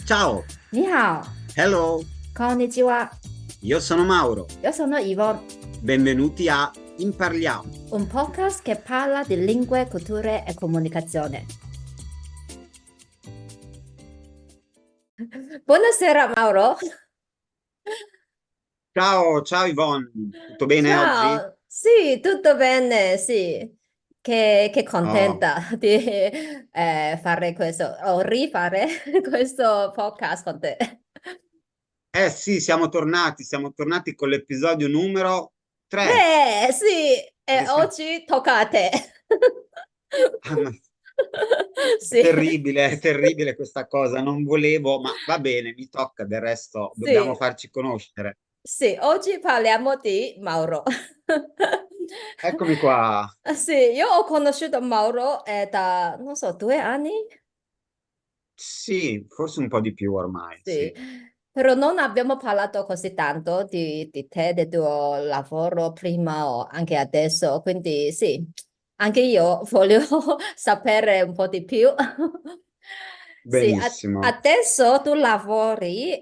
Ciao, 你好 hello, ，Konnichiwa，io sono Mauro. io sono Yvonne, Benvenuti a Imparliamo. un podcast che parla di lingue, culture e comunicazione. Buonasera Mauro. Ciao, ciao Yvonne, tutto bene oggi? Ciao, sì, tutto bene, sì. Che Oh, contenta di fare questo, o rifare questo podcast con te. eh sì, siamo tornati con l'episodio numero 3. Sì, e oggi tocca a te. Ah, ma Sì, è terribile questa cosa, non volevo, ma va bene, mi tocca, del resto dobbiamo sì. farci conoscere. Sì, oggi parliamo di Mauro. Eccomi qua. Sì, io ho conosciuto Mauro da, non so, 2 anni? Sì, forse un po' di più ormai, Sì, sì. però non abbiamo parlato così tanto di te, del tuo lavoro prima o anche adesso, quindi sì, anche io voglio sapere un po' di più. Sì, Benissimo. adesso tu lavori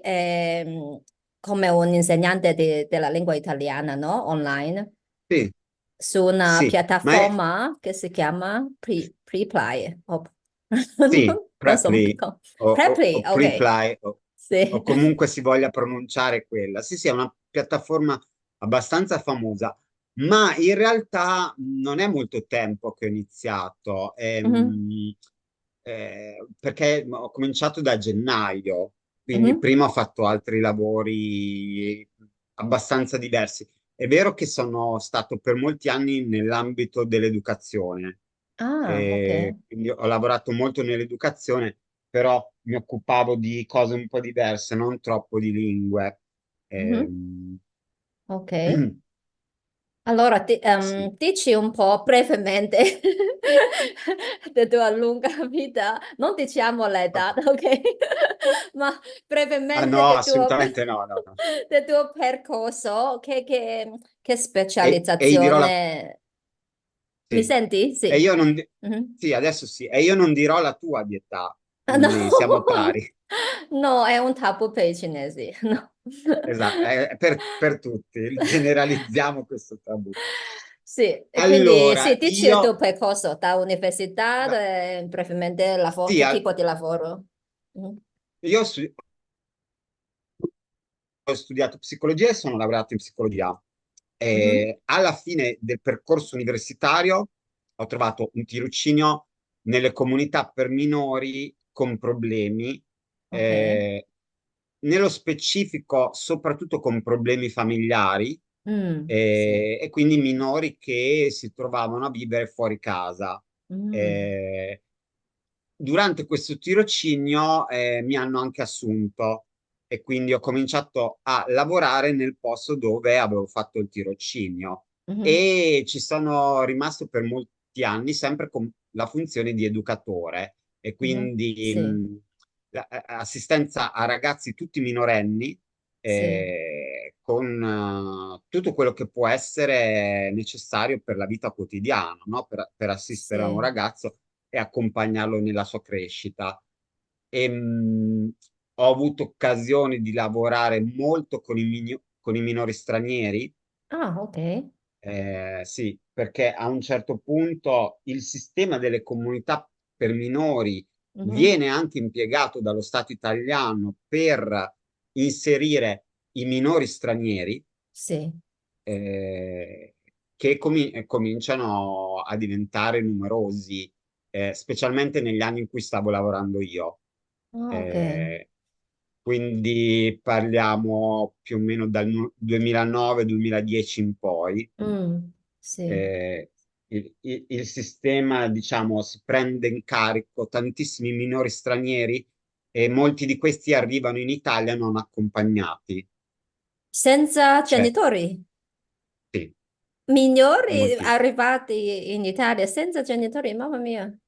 come un insegnante della lingua italiana, no? Online, Sì, su una sì, ma è, piattaforma che si chiama Preply. sì, Non so, Preply Preply, o ok. Preply o Sì. comunque si voglia pronunciare quella. Sì, sì, è una piattaforma abbastanza famosa, ma in realtà non è molto tempo che ho iniziato, Mhm, perché ho cominciato da gennaio, quindi mhm. prima ho fatto altri lavori abbastanza diversi. È vero che sono stato per molti anni nell'ambito dell'educazione, Ah, ok. quindi ho lavorato molto nell'educazione, però mi occupavo di cose un po' diverse, non troppo di lingue. Mhm, Ehm, ok. Allora, sì. dici un po' brevemente della tua lunga vita, non diciamo l'età, ok? Ma Ah brevemente no, assolutamente no, no, no. del tuo percorso, che E gli dirò specializzazione... Mi sì. senti? E Sì. io non, di- Mhm. sì, adesso sì, e io non dirò la tua di età, Ah, no, quindi siamo pari. no, è un tabù per i cinesi, no. Esatto, è per tutti, generalizziamo questo tabù. Sì, e quindi Allora, sì, dici il tuo percorso da università, da- brevemente lavoro, sì, che tipo di lavoro? Mm. io ho studiato psicologia e sono laureato in psicologia. Mhm. Alla fine del percorso universitario ho trovato un tirocinio nelle comunità per minori con problemi, Ok. eh, nello specifico soprattutto con problemi familiari, Sì. e quindi minori che si trovavano a vivere fuori casa. Mm. Eh, Durante questo tirocinio mi hanno anche assunto e quindi ho cominciato a lavorare nel posto dove avevo fatto il tirocinio Mhm. e ci sono rimasto per molti anni sempre con la funzione di educatore e Mhm. quindi Sì, assistenza a ragazzi tutti minorenni sì, con tutto quello che può essere necessario per la vita quotidiana, no? Per assistere a un sì. ragazzo e accompagnarlo nella sua crescita. E, ho avuto occasione di lavorare molto con i minori stranieri, Ah, ok. sì, perché a un certo punto il sistema delle comunità per minori Mhm. viene anche impiegato dallo Stato italiano per inserire i minori stranieri Sì. che cominciano a diventare numerosi, specialmente negli anni in cui stavo lavorando io. Ah, ok. Eh, quindi parliamo più o meno dal 2009-2010 in poi. Sì. Eh, il sistema, diciamo, si prende in carico tantissimi minori stranieri e molti di questi arrivano in Italia non accompagnati. Senza Cioè, genitori? sì, Minori molti. arrivati in Italia senza genitori, mamma mia.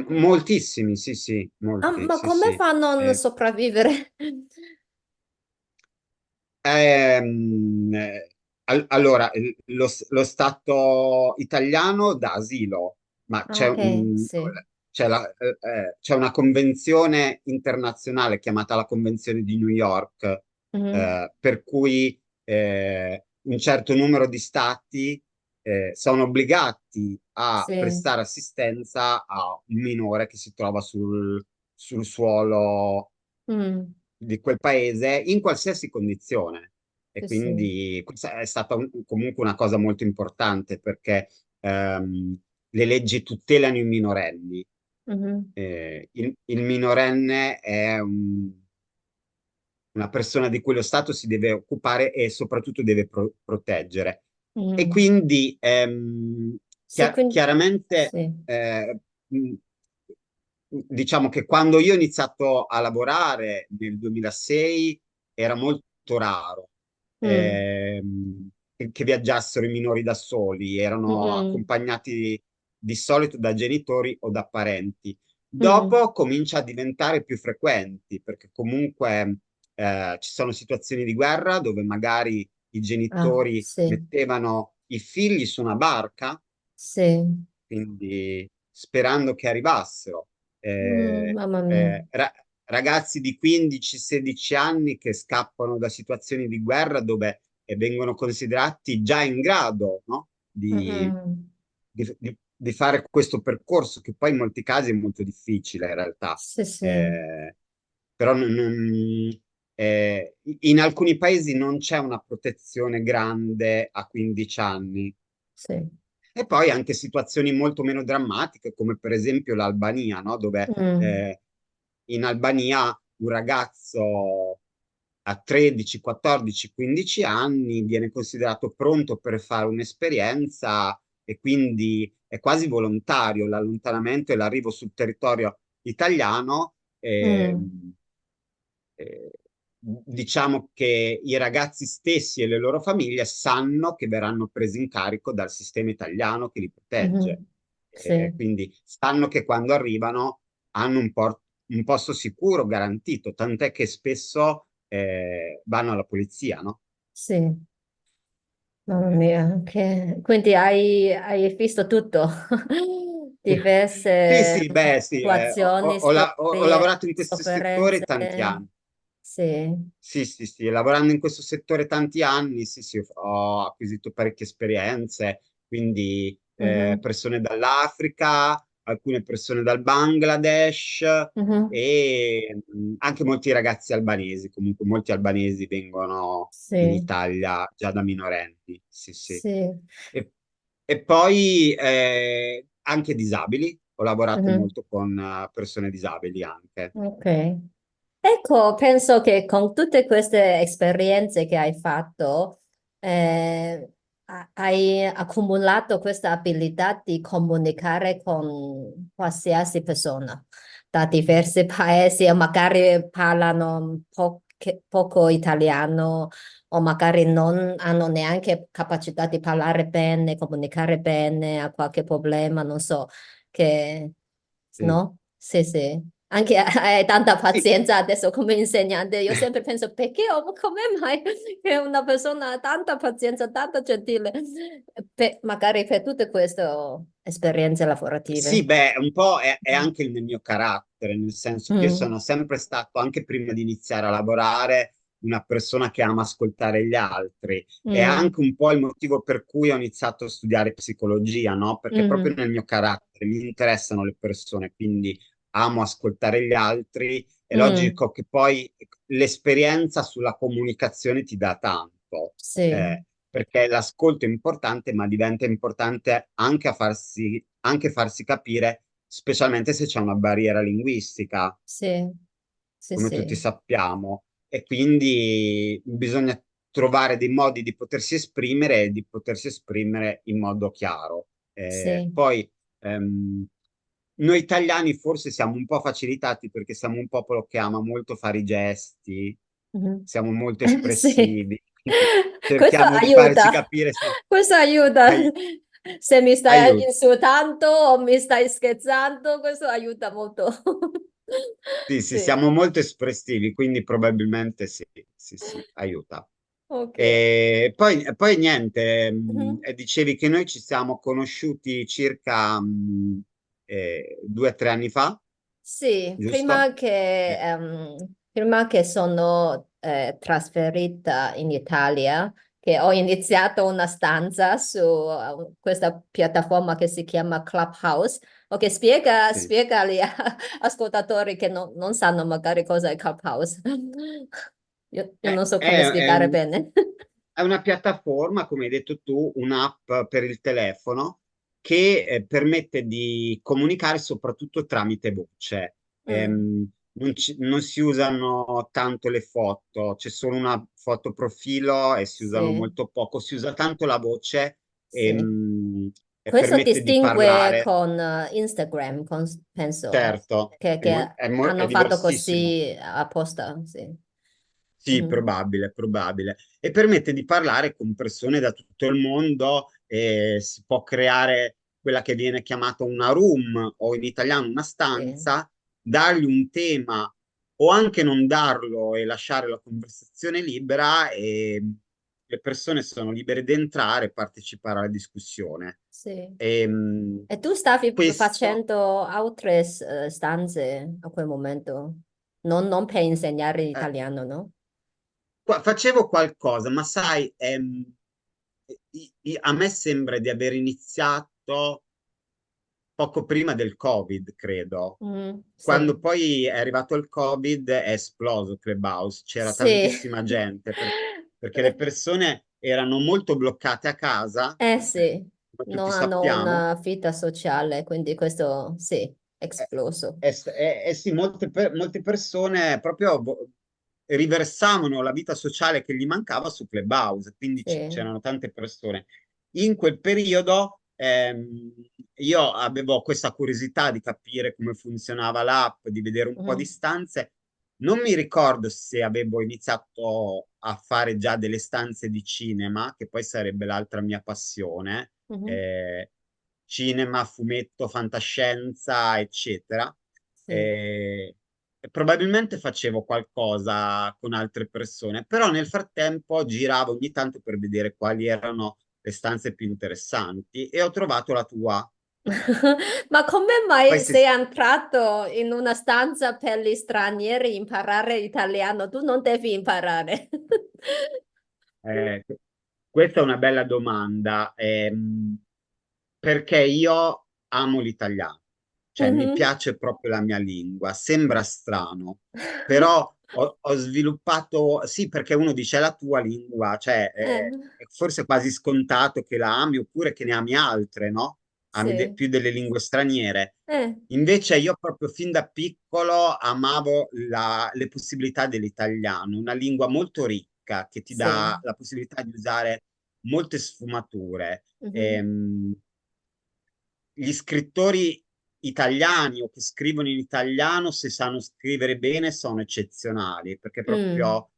Moltissimi, sì, sì, Ah, molti, ma sì, come sì. fa a non sopravvivere? Ehm, allora, lo Stato italiano dà asilo, ma Ah, ok, sì. c'è una convenzione internazionale chiamata la Convenzione di New York, Mhm. per cui un certo numero di stati sono obbligati a Sì. prestare assistenza a un minore che si trova sul suolo Mm. di quel paese in qualsiasi condizione. E Sì, sì. quindi questa è stata comunque una cosa molto importante perché le leggi tutelano i minorenni. Mhm. Il minorenne è una persona di cui lo Stato si deve occupare e soprattutto deve proteggere. E Mm. quindi Sì, quindi chiaramente sì. mh, diciamo che quando io ho iniziato a lavorare nel 2006 era molto raro Mm. che viaggiassero i minori da soli, erano Mm. accompagnati di solito da genitori o da parenti. Mm. Dopo comincia a diventare più frequenti perché comunque ci sono situazioni di guerra dove magari i Ah, genitori sì, mettevano i figli su una barca, sì. quindi sperando che arrivassero. Mm, Eh, mamma mia. eh, ra- Ragazzi di 15-16 anni che scappano da situazioni di guerra dove vengono considerati già in grado, no? Mm. Di fare questo percorso, che poi in molti casi è molto difficile in realtà. Sì, sì, Eh, Però in alcuni paesi non c'è una protezione grande a 15 anni. sì. E poi anche situazioni molto meno drammatiche, come per esempio l'Albania, no? Dove Mm. in Albania un ragazzo a 13, 14, 15 anni viene considerato pronto per fare un'esperienza e quindi è quasi volontario l'allontanamento e l'arrivo sul territorio italiano. Mm. Eh, diciamo che i ragazzi stessi e le loro famiglie sanno che verranno presi in carico dal sistema italiano che li protegge. Mhm. Sì, Quindi sanno che quando arrivano hanno un posto sicuro, garantito, tant'è che spesso vanno alla polizia, no? sì. Mamma mia, quindi hai visto tutto, Sì, diverse sì, beh, sì, situazioni, ho storie, lavorato in questo settore sofferenze. tanti anni. Sì. Sì, sì, sì, lavorando in questo settore tanti anni, sì, sì, ho acquisito parecchie esperienze, quindi Mhm. persone dall'Africa, alcune persone dal Bangladesh Mhm. e anche molti ragazzi albanesi, comunque molti albanesi vengono in Sì, Italia già da minorenni, sì, sì. sì. E, e poi anche disabili, ho lavorato Mhm. molto con persone disabili anche. Ok. Ecco, penso che con tutte queste esperienze che hai fatto, hai accumulato questa abilità di comunicare con qualsiasi persona da diversi paesi, o magari parlano poco italiano, o magari non hanno neanche capacità di parlare bene, comunicare bene, ha qualche problema, non so, che, Sì. no? Sì, sì. Anche hai tanta Sì, pazienza adesso come insegnante. Io sempre penso, perché come mai che una persona ha tanta pazienza, tanto gentile, magari per tutte queste esperienze lavorative. sì, beh, un po' è anche nel mio carattere, nel senso che io Mm, sono sempre stato, anche prima di iniziare a lavorare, una persona che ama ascoltare gli altri. È mm, anche un po' il motivo per cui ho iniziato a studiare psicologia, no? Perché proprio mm, nel mio carattere mi interessano le persone, quindi amo ascoltare gli altri. È mm, logico che poi l'esperienza sulla comunicazione ti dà tanto. sì, Perché l'ascolto è importante, ma diventa importante anche anche farsi capire, specialmente se c'è una barriera linguistica, sì, sì, come tutti sì, sappiamo, e quindi bisogna trovare dei modi di potersi esprimere e di potersi esprimere in modo chiaro. sì. Poi noi italiani forse siamo un po' facilitati perché siamo un popolo che ama molto fare i gesti, Mhm. siamo molto Sì, espressivi, quindi questo cerchiamo di farci aiuta, capire se questo aiuta. ai- Se mi stai aiuta. insultando o mi stai scherzando, questo aiuta molto. Sì, sì, Sì, siamo molto espressivi, quindi probabilmente sì, sì, sì, aiuta. ok. E poi niente, Mhm. dicevi che noi ci siamo conosciuti circa 2 o 3 anni fa, Sì, giusto? Eh, prima che sono trasferita in Italia, che ho iniziato una stanza su questa piattaforma che si chiama Clubhouse. Ok, sì. spiega agli ascoltatori che non sanno magari cosa è Clubhouse. Io È, non so come è- è spiegare un- bene. è una piattaforma, come hai detto tu, un'app per il telefono che permette di comunicare soprattutto tramite voce. Mm, Non si usano tanto le foto, c'è solo una foto profilo e si usano sì, molto poco. Si usa tanto la voce sì. e Questo permette di distingue parlare. con Instagram, penso, Certo, che è hanno fatto diversissimo. così apposta, sì. Sì, Mhm, probabile, probabile. E permette di parlare con persone da tutto il mondo e si può creare quella che viene chiamata una room o in italiano una sì, stanza, dargli un tema o anche non darlo e lasciare la conversazione libera e le persone sono libere di entrare e partecipare alla discussione. sì. E, E tu stavi questo facendo altre stanze a quel momento, non per insegnare eh, italiano, no? facevo qualcosa, ma sai, a me sembra di aver iniziato poco prima del Covid, credo. Sì, Quando poi è arrivato il Covid è esploso Clubhouse, c'era sì. tantissima gente perché le persone erano molto bloccate a casa, Eh sì, come tutti non hanno sappiamo. una vita sociale, quindi questo sì, è Eh, esploso. sì, molte persone proprio riversavano la vita sociale che gli mancava su Clubhouse, quindi Sì. c'erano tante persone. In quel periodo io avevo questa curiosità di capire come funzionava l'app, di vedere un po' di Mhm, stanze. Non mi ricordo se avevo iniziato a fare già delle stanze di cinema, che poi sarebbe l'altra mia passione, mhm, eh, cinema, fumetto, fantascienza, eccetera. sì. E probabilmente facevo qualcosa con altre persone, però nel frattempo giravo ogni tanto per vedere quali erano le stanze più interessanti e ho trovato la tua. Ma come Poi mai se, sei entrato in una stanza per gli stranieri imparare italiano? Tu non devi imparare. Eh, questa è una bella domanda, perché io amo l'italiano, cioè mi Mhm. piace proprio la mia lingua, sembra strano, però ho sviluppato, sì, perché uno dice "È la tua lingua", cioè Eh, è forse quasi scontato che la ami oppure che ne ami altre, no? Ami sì. più delle lingue straniere. Eh, Invece io proprio fin da piccolo amavo le possibilità dell'italiano, una lingua molto ricca che ti dà sì. la possibilità di usare molte sfumature. Mhm. Ehm, Gli scrittori italiani o che scrivono in italiano, se sanno scrivere bene, sono eccezionali, perché Mm, proprio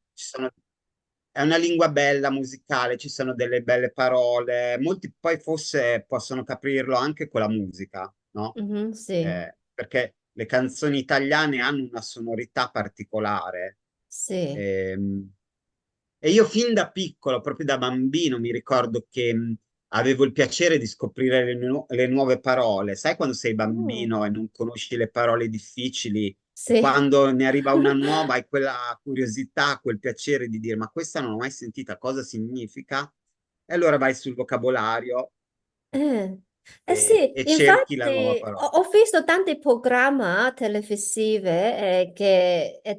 è una lingua bella, musicale, ci sono delle belle parole. Molti poi forse possono capirlo anche con la musica, no? mhm, sì. Perché le canzoni italiane hanno una sonorità particolare. Sì. Ehm, E io fin da piccolo, proprio da bambino, mi ricordo che avevo il piacere di scoprire le nuove parole. Sai quando sei Mm, bambino e non conosci le parole difficili e sì. quando ne arriva una nuova hai quella curiosità, quel piacere di dire ma questa non l'ho mai sentita, cosa significa? E allora vai sul vocabolario Eh, sì, e cerchi la nuova infatti parola. ho visto tanti programmi televisive che è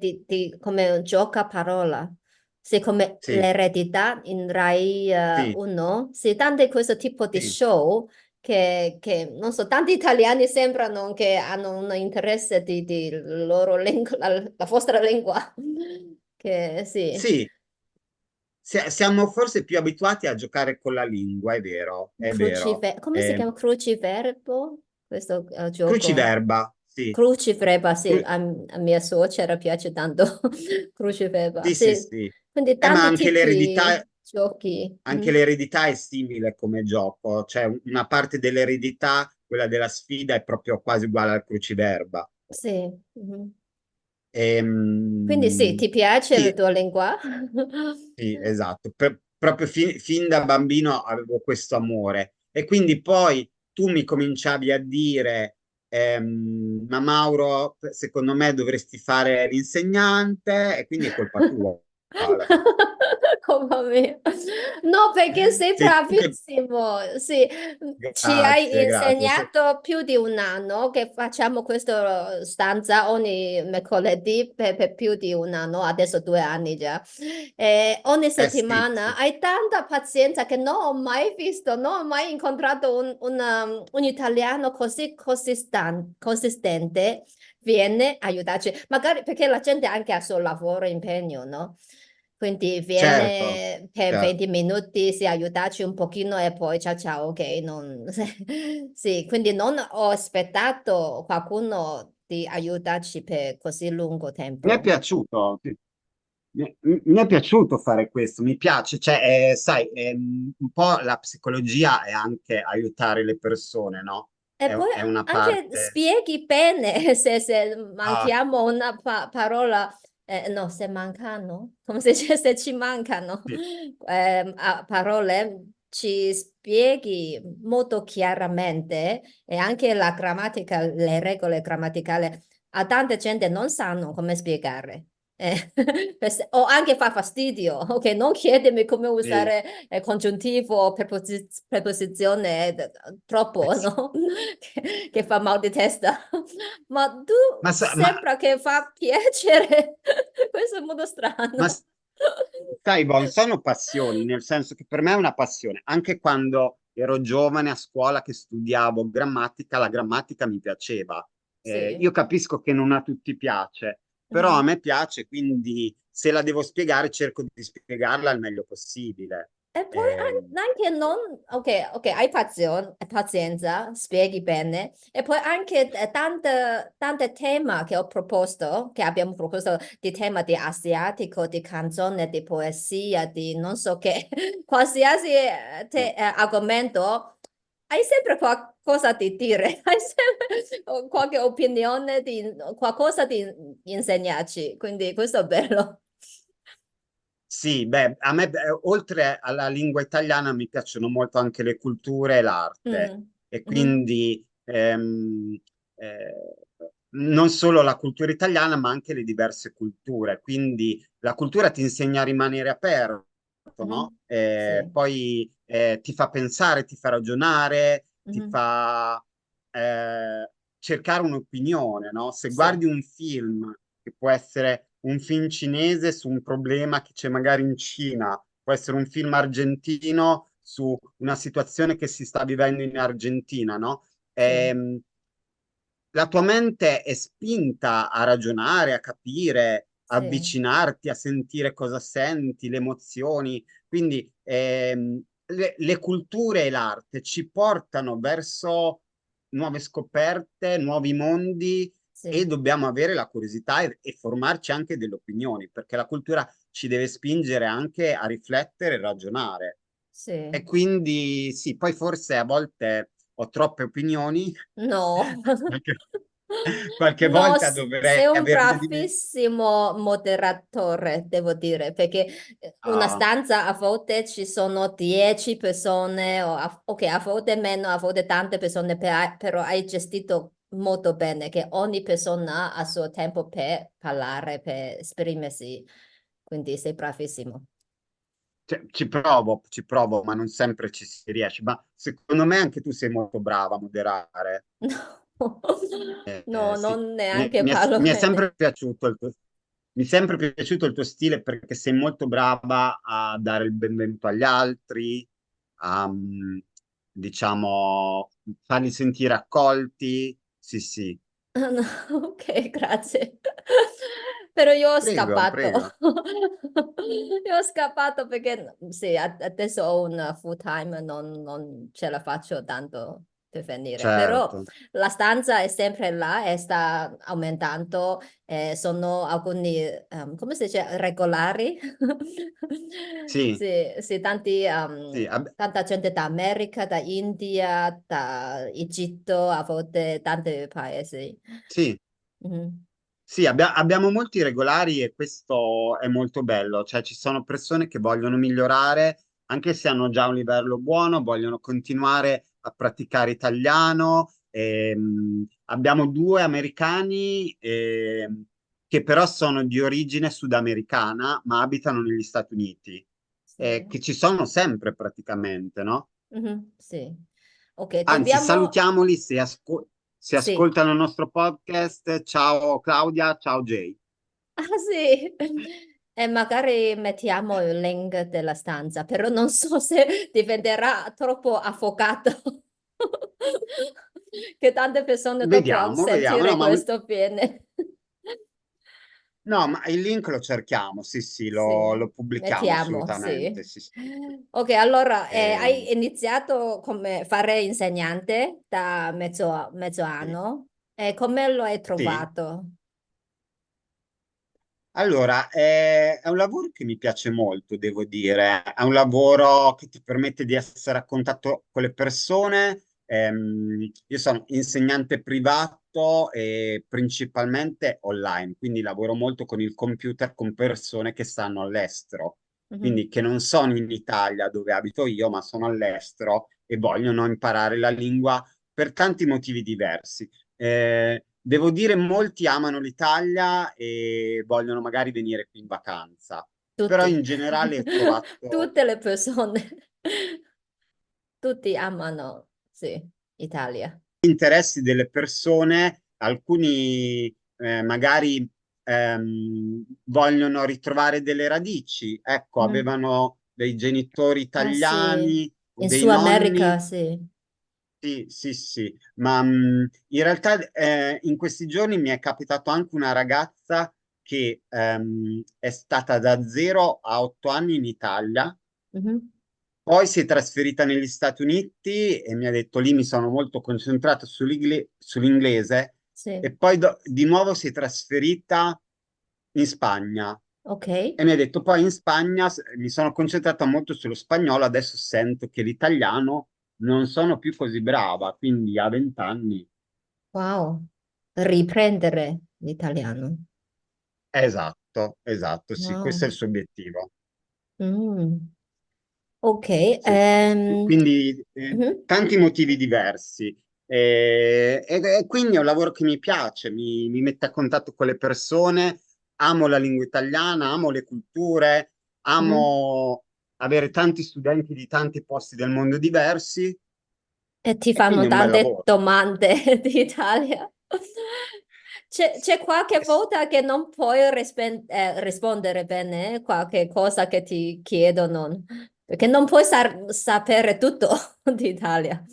come un gioco a parola, sì, come Sì, l'eredità in Rai sì, 1, sì, tanti questo tipo di sì. show che non so, tanti italiani sembrano che hanno un interesse di loro lingua, la vostra lingua, che sì. Sì, siamo forse più abituati a giocare con la lingua, è vero, è vero. Come si chiama? Cruciverbo? Questo gioco. Cruciverba, sì. Cruciverba, sì, Cru- a mia suocera piace tanto Cruciverba, sì, sì, sì. sì. Quindi Ma tanti tipi giochi. anche l'eredità è simile come gioco, cioè una parte dell'eredità, quella della sfida, è proprio quasi uguale al cruciverba. Sì. Mhm. Quindi sì, Ehm, ti piace la sì, tua lingua? sì, esatto. Proprio fin da bambino avevo questo amore. E quindi poi tu mi cominciavi a dire ma Mauro, secondo me dovresti fare l'insegnante e quindi è colpa tua. alla fine. Colpa mia. No, perché sei Sei tu che... bravissimo. Sì, ci hai Grazie, grazie. insegnato più di un anno che facciamo questa stanza ogni mercoledì per più di un anno, adesso 2 anni già. E ogni Eh sì, settimana sì. hai tanta pazienza che non ho mai visto, non ho mai incontrato un italiano così consistente. Viene a aiutarci, magari perché la gente anche ha il suo lavoro, impegno, no? Quindi Certo, viene per certo. 20 minuti, si aiutarci un pochino e poi ciao ciao, ok? Sì, quindi non ho aspettato qualcuno di aiutarci per così lungo Mi è tempo. piaciuto, sì. Mi è piaciuto fare questo, mi piace, cioè, sai, un po' la psicologia è anche aiutare le persone, no? E poi È una anche parte... spieghi bene se Ah, manchiamo una parola, no, se mancano, come se, se ci mancano sì, parole, ci spieghi molto chiaramente e anche la grammatica, le regole grammaticali. A tanta gente non sanno come spiegare. O anche fa fastidio, ok? Non chiedimi come sì. usare congiuntivo o preposizione troppo, Sì. no? Che fa mal di testa. Ma tu Ma, sembra che fa piacere. Questo è molto ma strano. sai, Bon, sono passioni, nel senso che per me è una passione. Anche quando ero giovane a scuola che studiavo grammatica, la grammatica mi piaceva. Sì. Io capisco che non a tutti piace, però a Mhm. me piace, quindi se la devo spiegare cerco di spiegarla al meglio possibile. E poi Ehm, anche non, ok, ok, hai pazienza, spieghi bene. E poi anche tante temi che ho proposto, che abbiamo proposto, di tema di asiatico, di canzone, di poesia, di non so che, qualsiasi argomento, hai sempre qualcosa da dire, hai sempre qualche opinione, qualcosa di insegnarci. Quindi questo è bello. Sì, beh, a me, oltre alla lingua italiana, mi piacciono molto anche le culture e l'arte Mm. e Mhm. quindi non solo la cultura italiana, ma anche le diverse culture. Quindi la cultura ti insegna a rimanere aperto, no? Mhm. Sì. Poi ti fa pensare, ti fa ragionare, ti Mhm. fa cercare un'opinione, no? Se Sì, guardi un film che può essere un film cinese su un problema che c'è magari in Cina, può essere un film argentino su una situazione che si sta vivendo in Argentina, no? sì, La tua mente è spinta a ragionare, a capire, a sì, avvicinarti, a sentire cosa senti, le emozioni. Quindi le culture e l'arte ci portano verso nuove scoperte, nuovi mondi e sì, dobbiamo avere la curiosità e formarci anche delle opinioni, perché la cultura ci deve spingere anche a riflettere e ragionare. E sì. quindi sì, poi forse a volte ho troppe opinioni, No, qualche, qualche no, volta sei dovrei un averne di meno. bravissimo moderatore, devo dire, perché una Ah, stanza a volte ci sono 10 persone, o ok, a volte meno, a volte tante persone, però hai gestito molto bene che ogni persona ha il suo tempo per parlare, per esprimersi, quindi sei bravissimo. cioè, ci provo, ma non sempre ci si riesce. Ma secondo me anche tu sei molto brava a moderare. No, no, Sì. non neanche Mi è parole. sempre piaciuto mi è sempre piaciuto il tuo stile perché sei molto brava a dare il benvenuto agli altri, a, diciamo, farli sentire accolti. Sì, sì. Ah, no, ok, grazie. Però io ho Prego, scappato. prego. Io ho scappato perché sì, adesso ho un full time, non ce la faccio tanto per venire. Però Certo. la stanza è sempre là e sta aumentando. Sono alcuni, come si dice, regolari. Sì, Sì, sì, sì, tanta gente da America, da India, da Egitto, a volte tanti paesi. sì. Mhm. Sì, abbiamo molti regolari e questo è molto bello, cioè ci sono persone che vogliono migliorare, anche se hanno già un livello buono, vogliono continuare a praticare italiano Abbiamo due americani che però sono di origine sudamericana, ma abitano negli Stati Uniti, sì. che ci sono sempre praticamente, no? Mhm, sì. Ok, Anzi, dobbiamo... salutiamoli se Sì. ascoltano il nostro podcast. Ciao Claudia, ciao Jay. Ah, sì. E magari mettiamo il link della stanza, però non so se diventerà troppo affocato. Che tante persone dopo Vediamo, vediamo. sentire questo viene. No, ma il link lo cerchiamo, sì, sì, Sì, lo pubblichiamo mettiamo, sì. assolutamente, sì, sì. Ok, allora Eh, hai iniziato come fare insegnante da mezzo sì, anno e come lo hai sì. trovato? Allora, è un lavoro che mi piace molto, devo dire. È un lavoro che ti permette di essere a contatto con le persone. Io sono insegnante privato e principalmente online, quindi lavoro molto con il computer con persone che stanno all'estero, Mhm. quindi che non sono in Italia dove abito io, ma sono all'estero e vogliono imparare la lingua per tanti motivi diversi. Devo dire, molti amano l'Italia e vogliono magari venire qui in vacanza, però Tutti, in generale ho trovato tutte le persone, tutti amano, sì, Italia. interessi delle persone, alcuni magari vogliono ritrovare delle radici, ecco, Mhm. avevano dei genitori Ah sì, italiani o in dei Sud America, nonni. sì. Sì, sì, sì, ma in realtà in questi giorni mi è capitato anche una ragazza che è stata da 0 a 8 anni in Italia, Mhm. poi si è trasferita negli Stati Uniti e mi ha detto lì mi sono molto concentrato sull'inglese Sì, e poi di nuovo si è trasferita in Spagna ok. e mi ha detto poi in Spagna mi sono concentrata molto sullo spagnolo, adesso sento che l'italiano non sono più così brava, quindi a 20 anni. Wow, riprendere l'italiano. Esatto, esatto, sì, questo Wow. è il suo obiettivo. Mm. Ok, Sì. Quindi mhm, tanti motivi diversi. E quindi è un lavoro che mi piace, mi mette a contatto con le persone, amo la lingua italiana, amo le culture, mhm. amo avere tanti studenti di tanti posti del mondo diversi E ti e fanno quindi è un bel tante lavoro. domande di Italia. C'è qualche volta che non puoi rispondere bene, qualche cosa che ti chiedono, perché non puoi sapere tutto di Italia.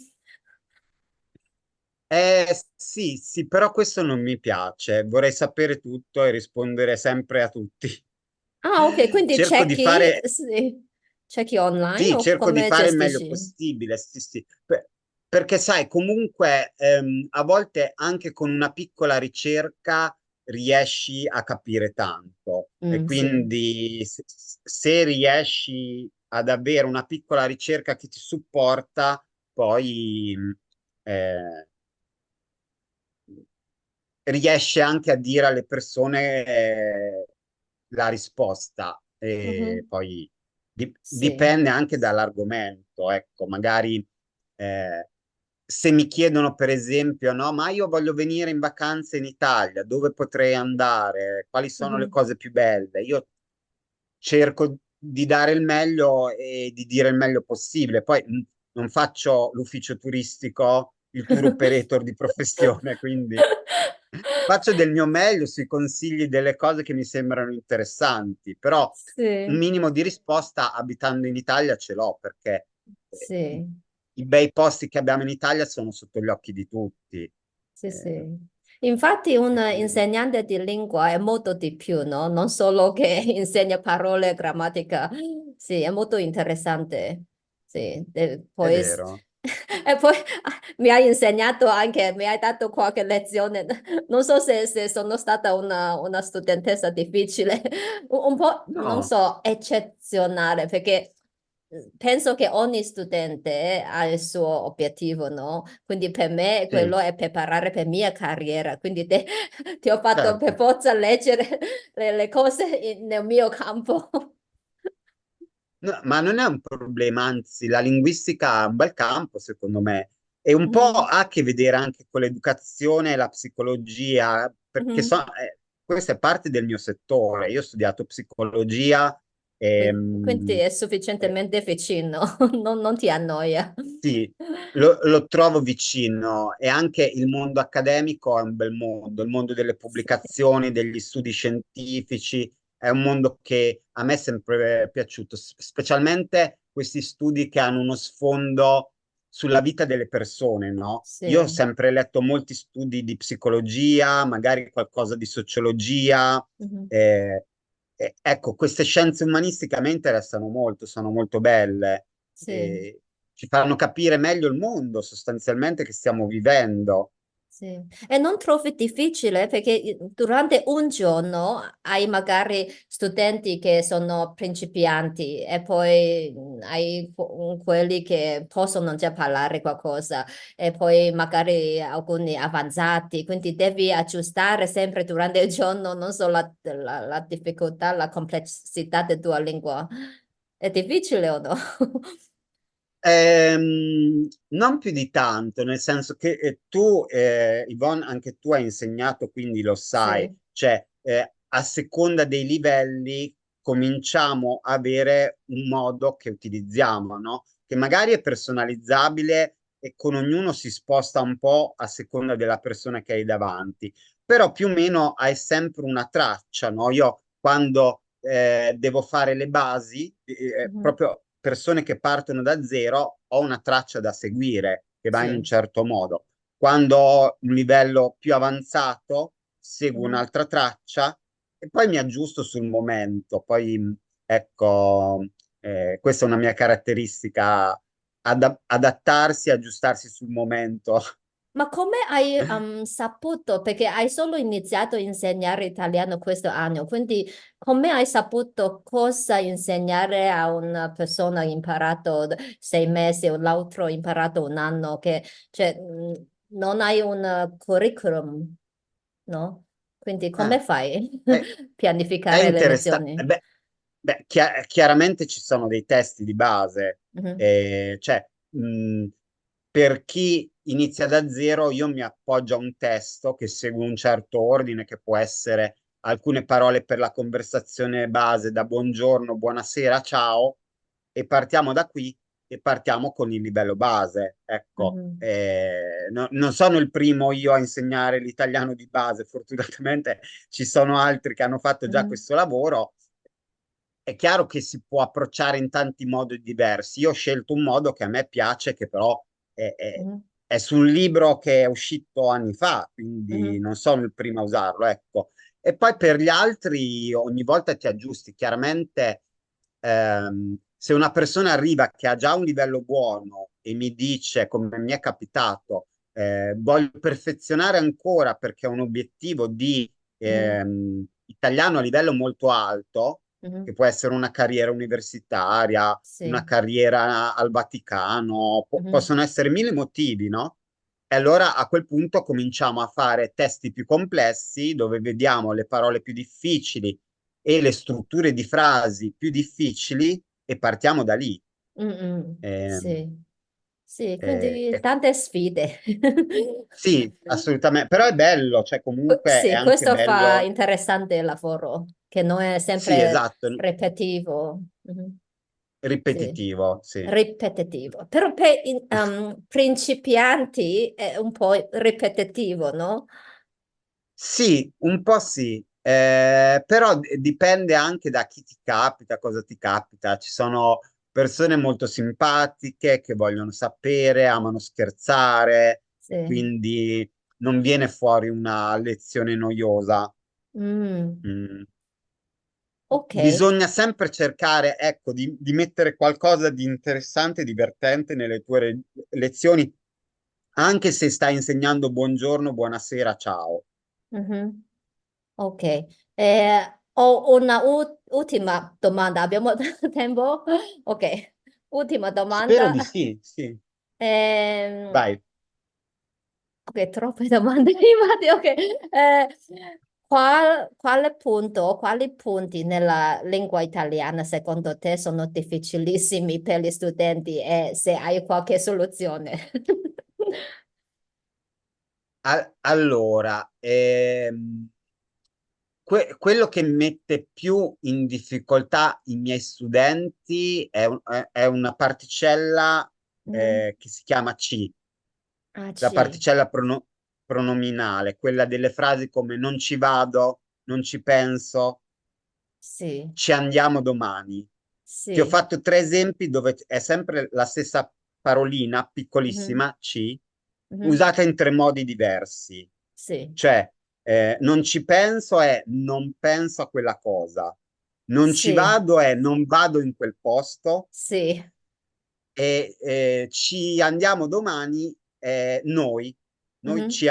Sì, sì, però questo non mi piace. Vorrei sapere tutto e rispondere sempre a tutti. Ah, ok, quindi Cerco di fare, sì, cerchi online sì, o cerco di come fare il meglio gestisci? possibile, sì, sì. Perché sai, comunque a volte anche con una piccola ricerca riesci a capire tanto e Mm, sì. quindi se riesci ad avere una piccola ricerca che ti supporta, poi eh, riesce anche a dire alle persone la risposta e Mhm, poi sì. dipende anche dall'argomento, ecco, magari eh, se mi chiedono per esempio, no, ma io voglio venire in vacanza in Italia, dove potrei andare? Quali sono le Mhm. cose più belle? Io cerco di dare il meglio e di dire il meglio possibile. Poi non faccio l'ufficio turistico, il tour operator di professione, quindi faccio del mio meglio sui consigli delle cose che mi sembrano interessanti, però un Sì, minimo di risposta abitando in Italia ce l'ho perché i, sì. i bei posti che abbiamo in Italia sono sotto gli occhi di tutti. Sì, sì. Infatti un E quindi insegnante di lingua è molto di più, no? Non solo che insegna parole e grammatica. Sì, è molto interessante. Sì, è poi... vero. E poi mi hai insegnato anche, mi hai dato qualche lezione. Non so se sono stata una studentessa difficile, un po', non No, so, eccezionale, perché penso che ogni studente ha il suo obiettivo, no? Quindi per me sì, quello è preparare per mia carriera, quindi ti ho fatto per certo. forza leggere le cose nel mio campo. No, ma non è un problema, anzi, la linguistica è un bel campo, secondo me. E un po' Mhm, ha a che vedere anche con l'educazione e la psicologia, perché mhm. questa è parte del mio settore. Io ho studiato psicologia, Quindi ehm, è eh, sufficientemente vicino, non ti annoia. sì, lo trovo vicino e anche il mondo accademico è un bel mondo, il mondo delle Sì, pubblicazioni, degli studi scientifici, è un mondo che a me è sempre piaciuto, specialmente questi studi che hanno uno sfondo sulla vita delle persone, no? Io ho sì. sempre letto molti studi di psicologia, magari qualcosa di sociologia, Mhm. eh, ecco, queste scienze umanistiche a me interessano molto, sono molto belle. Sì. eh, Ci fanno capire meglio il mondo sostanzialmente che stiamo vivendo. Sì. E non trovi difficile perché durante un giorno hai magari studenti che sono principianti e poi hai quelli che possono già parlare qualcosa e poi magari alcuni avanzati, quindi devi aggiustare sempre durante il giorno non solo la difficoltà, la complessità della tua lingua. È difficile o no? Non più di tanto, nel senso che tu, Yvonne, anche tu hai insegnato, quindi lo sai, Sì. cioè a seconda dei livelli cominciamo a avere un modo che utilizziamo, no? Che magari è personalizzabile e con ognuno si sposta un po' a seconda della persona che hai davanti, però più o meno hai sempre una traccia, no? Io quando devo fare le basi, Mhm. proprio persone che partono da zero, ho una traccia da seguire che va in un Sì. certo modo. Quando ho un livello più avanzato, seguo Mhm. un'altra traccia e poi mi aggiusto sul momento. Poi, ecco, questa è una mia caratteristica, adattarsi, aggiustarsi sul momento. Ma come hai saputo? Perché hai solo iniziato a insegnare italiano questo anno, quindi come hai saputo cosa insegnare a una persona imparato 6 mesi o l'altro imparato un anno? Che, cioè, non hai un curriculum, no? Quindi Ah, come fai è, a è pianificare le interessante. lezioni? Chiaramente ci sono dei testi di base, Mhm, cioè per chi inizia da zero, io mi appoggio a un testo che segue un certo ordine, che può essere alcune parole per la conversazione base, da buongiorno, buonasera, ciao, e partiamo da qui e partiamo con il livello base. Ecco, mhm, non sono il primo io a insegnare l'italiano di base, fortunatamente ci sono altri che hanno fatto già mhm, questo lavoro. È chiaro che si può approcciare in tanti modi diversi. Io ho scelto un modo che a me piace, che però è, è- mhm, è sul libro che è uscito anni fa, quindi mhm, non sono il primo a usarlo, ecco. E poi per gli altri ogni volta ti aggiusti. Chiaramente, se una persona arriva che ha già un livello buono e mi dice, come mi è capitato, voglio perfezionare ancora perché ho un obiettivo di mhm, italiano a livello molto alto, mhm. che può essere una carriera universitaria, una Sì. carriera al Vaticano, Mhm, possono essere mille motivi, no? E allora a quel punto cominciamo a fare testi più complessi dove vediamo le parole più difficili e le strutture di frasi più difficili e partiamo da lì. Ehm, sì, sì, eh, quindi eh, tante sfide. sì, assolutamente, però è bello, cioè comunque è Sì, anche questo fa bello. interessante il lavoro, che non è Sì, sempre esatto, ripetitivo. Mhm. Sì, ripetitivo, sì. ripetitivo. Però per principianti è un po' ripetitivo, no? Sì, un po' sì, però dipende anche da chi ti capita, cosa ti capita. Ci sono persone molto simpatiche che vogliono sapere, amano scherzare e Sì. quindi non viene fuori una lezione noiosa. Mm, Mm. ok. Bisogna sempre cercare, ecco, di mettere qualcosa di interessante e divertente nelle tue lezioni, anche se stai insegnando buongiorno, buonasera, ciao. Mhm. Ok. Ho una ultima domanda. Abbiamo tempo? Ok. Ultima Spero domanda. di sì, sì. Ehm, Vai. ok, troppe domande prima ok. Quale punto, quali punti nella lingua italiana secondo te sono difficilissimi per gli studenti e se hai qualche soluzione? Allora, quello che mette più in difficoltà i miei studenti è una particella Mhm. che si chiama C, Ah, la sì, particella pronominale, quella delle frasi come non ci vado, non ci penso, sì, ci andiamo domani. Ti ho sì. fatto tre esempi dove è sempre la stessa parolina, Mhm, piccolissima, C, mhm. usata in tre modi diversi. Sì, Cioè, non ci penso è non penso a quella cosa. Non ci sì, vado è non vado in quel posto. sì. E ci andiamo domani noi. Noi Mhm. ci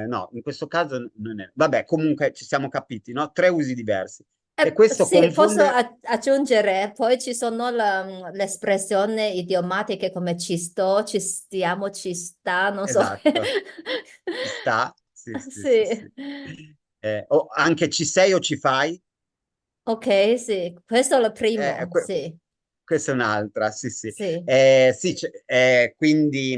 no, in questo caso non è. Vabbè, comunque ci siamo capiti, no? Tre usi diversi. E questo Sì, posso confonde. aggiungere, poi ci sono le espressioni idiomatiche come ci sto, ci stiamo, ci sta, non so. Esatto, ci sta. Sì, sì, sì, Sì, sì. O anche ci sei o ci fai. ok, sì, questo è il Eh, primo, que- sì, Questa è un'altra, sì, sì. sì. Sì, quindi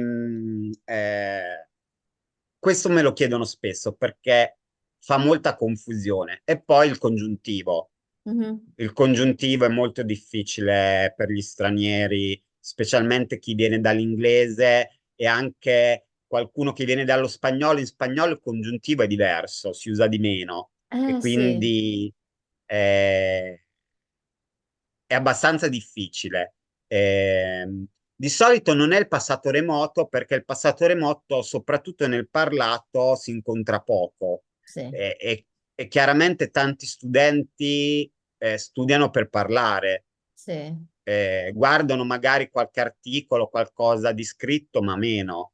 questo me lo chiedono spesso perché fa molta confusione. E poi il congiuntivo. Mhm. Il congiuntivo è molto difficile per gli stranieri, specialmente chi viene dall'inglese e anche qualcuno che viene dallo spagnolo. In spagnolo il congiuntivo è diverso, si usa di meno e Sì, quindi eh, è abbastanza difficile. Di solito non è il passato remoto perché il passato remoto, soprattutto nel parlato, si incontra poco. sì, E, e- e chiaramente tanti studenti studiano per parlare, sì, guardano magari qualche articolo, qualcosa di scritto, ma meno.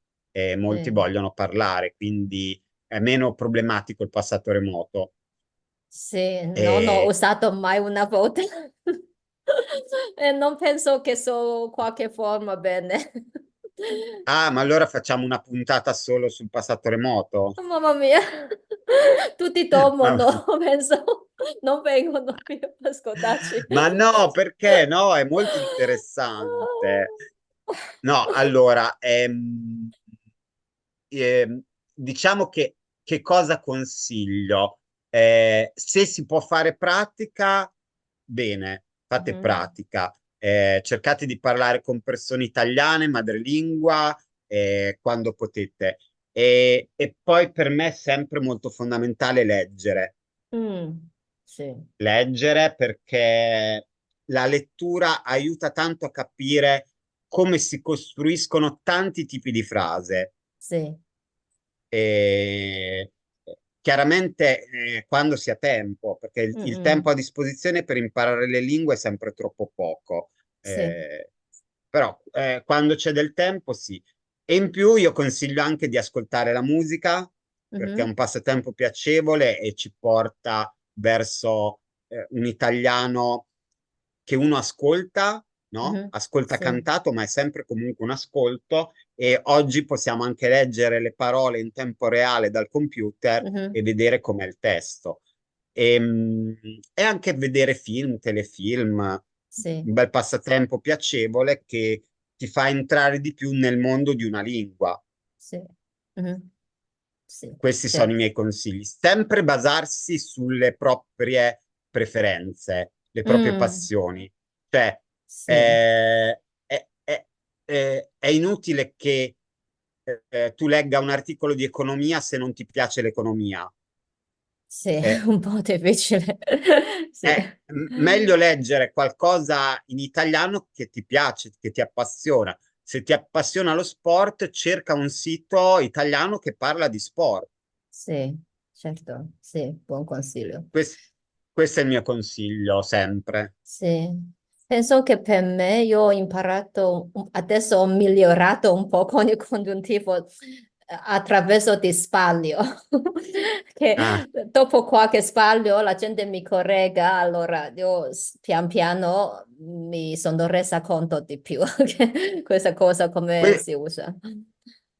Molti sì, vogliono parlare, quindi è meno problematico il passato remoto. sì, non ho E- usato mai una volta e non penso che so qualche forma bene. Ah, ma allora facciamo una puntata solo sul passato remoto? Mamma mia, tutti Ma, dormono, penso, non vengono più a ascoltarci. ma no, perché no? È molto interessante. No, allora, diciamo che cosa consiglio? Se si può fare pratica, bene, fate Mhm. pratica. Cercate di parlare con persone italiane, madrelingua, quando potete. E poi per me è sempre molto fondamentale leggere. Mm, sì, Leggere perché la lettura aiuta tanto a capire come si costruiscono tanti tipi di frase. sì, E chiaramente quando si ha tempo, perché il tempo mm, a disposizione per imparare le lingue è sempre troppo poco. sì, Eh, Però quando c'è del tempo sì. E in più io consiglio anche di ascoltare la musica perché è mhm, un passatempo piacevole e ci porta verso un italiano che uno ascolta, no? mhm, Ascolta sì, cantato, ma è sempre comunque un ascolto e oggi possiamo anche leggere le parole in tempo reale dal computer e mhm, vedere com'è il testo. E anche vedere film, telefilm, sì, un bel passatempo piacevole che ti fa entrare di più nel mondo di una lingua. sì, mhm, sì, Questi sono i certo. miei consigli. Sempre basarsi sulle proprie preferenze, le proprie Mm, passioni. Cioè, sì, eh, è inutile che tu legga un articolo di economia se non ti piace l'economia. sì, Eh, un po' difficile, sì, Meglio leggere qualcosa in italiano che ti piace, che ti appassiona. Se ti appassiona lo sport, cerca un sito italiano che parla di sport. sì, certo, sì, buon consiglio. Quest- Questo è il mio consiglio sempre. Sì, penso che per me io ho imparato, adesso ho migliorato un po' con il congiuntivo attraverso di sbaglio, che Ah, dopo qualche sbaglio la gente mi corregga, allora io pian piano mi sono resa conto di più che questa cosa come que- si usa.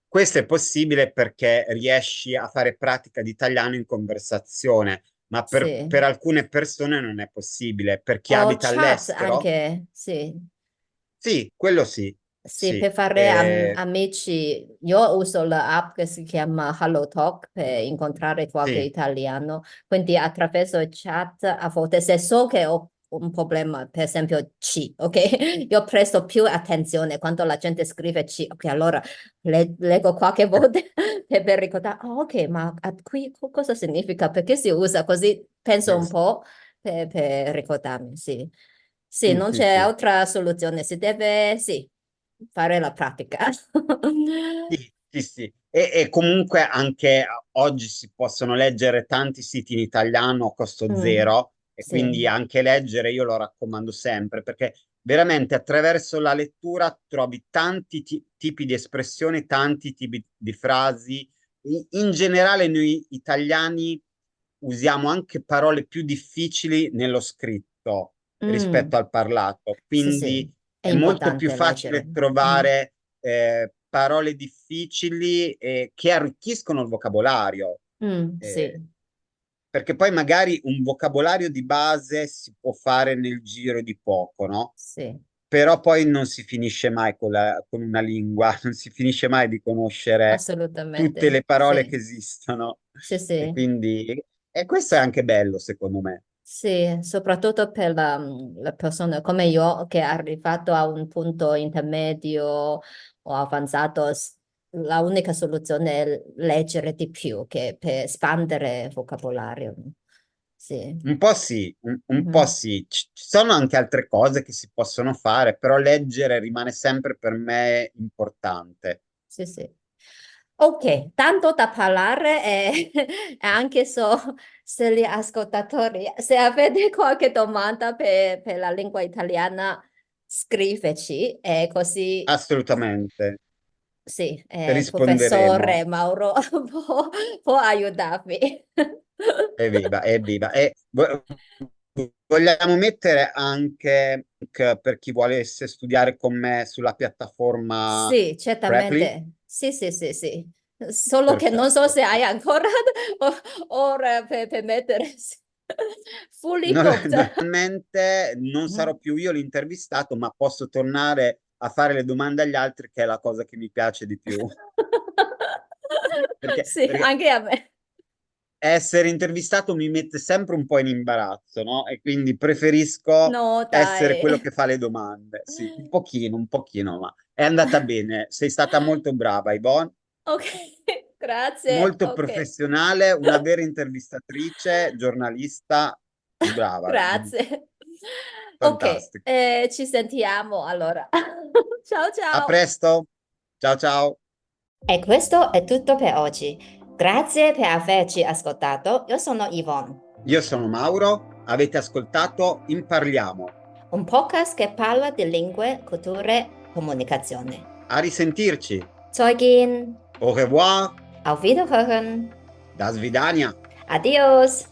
Questo è possibile perché riesci a fare pratica di italiano in conversazione, ma per Sì, alcune persone non è possibile. Per chi o abita chat all'estero, anche, sì, sì, quello sì. Sì, Sì, per fare amici, io uso l'app che si chiama HelloTalk per incontrare qualche sì, italiano, quindi attraverso il chat a volte se so che ho un problema, per esempio C, ok? Io presto più attenzione quando la gente scrive C, ok, allora leggo qualche volta per ricordare, oh, ok, ma qui cosa significa? Perché si usa così? Penso un sì, po' per ricordarmi, sì. Sì, sì, non sì, c'è sì. altra soluzione, si deve, sì, fare la pratica. Sì, sì, sì. E comunque anche oggi si possono leggere tanti siti in italiano a costo Mm, zero e sì. quindi anche leggere io lo raccomando sempre perché veramente attraverso la lettura trovi tanti tipi di espressioni, tanti tipi di frasi. In generale noi italiani usiamo anche parole più difficili nello scritto Mm, rispetto al parlato, sì, sì, quindi è è molto più importante facile leggere. Mm, trovare parole difficili che arricchiscono il vocabolario, sì, eh, perché poi magari un vocabolario di base si può fare nel giro di poco, no? sì, Però poi non si finisce mai con una lingua, non si finisce mai di conoscere tutte assolutamente, le parole che sì, esistono. sì, E sì. quindi, e questo è anche bello, secondo me. Sì, soprattutto per la persona come io che è arrivato a un punto intermedio o avanzato, la unica soluzione è leggere di più che per espandere il vocabolario. Sì. Un po' sì, un po' Mhm. sì. Ci sono anche altre cose che si possono fare, però leggere rimane sempre per me importante. Sì, sì. Ok, tanto da parlare e, e anche se gli ascoltatori, se avete qualche domanda per la lingua italiana, scriveci e così, Assolutamente. sì, il Risponderemo. professore Mauro può aiutarvi. Evviva, evviva. E vogliamo mettere anche per chi volesse studiare con me sulla piattaforma Sì, Preply? certamente. Sì, sì, sì, sì. Solo che non so Perfetto. se hai ancora ora per mettere fully No- booked. Normalmente non sarò più io l'intervistato, ma posso tornare a fare le domande agli altri, che è la cosa che mi piace di più. Sì, Perché anche a me. essere intervistato mi mette sempre un po' in imbarazzo, no? E quindi preferisco No, essere quello dai. che fa le domande. Sì, un pochino, ma è andata bene. Sei stata molto brava, Ivonne, Ok, grazie. molto Ok, professionale, una vera intervistatrice, giornalista, brava, grazie. Ok, fantastico. ci sentiamo allora. Ciao, A ciao. presto, ciao ciao. E questo è tutto per oggi. Grazie per averci ascoltato. Io sono Yvonne, Io sono Mauro, avete ascoltato Imparliamo. un podcast che parla di lingue, culture, comunicazione. A risentirci. Zeugin, Au revoir, auf Wiederhören. da svidania. Adios.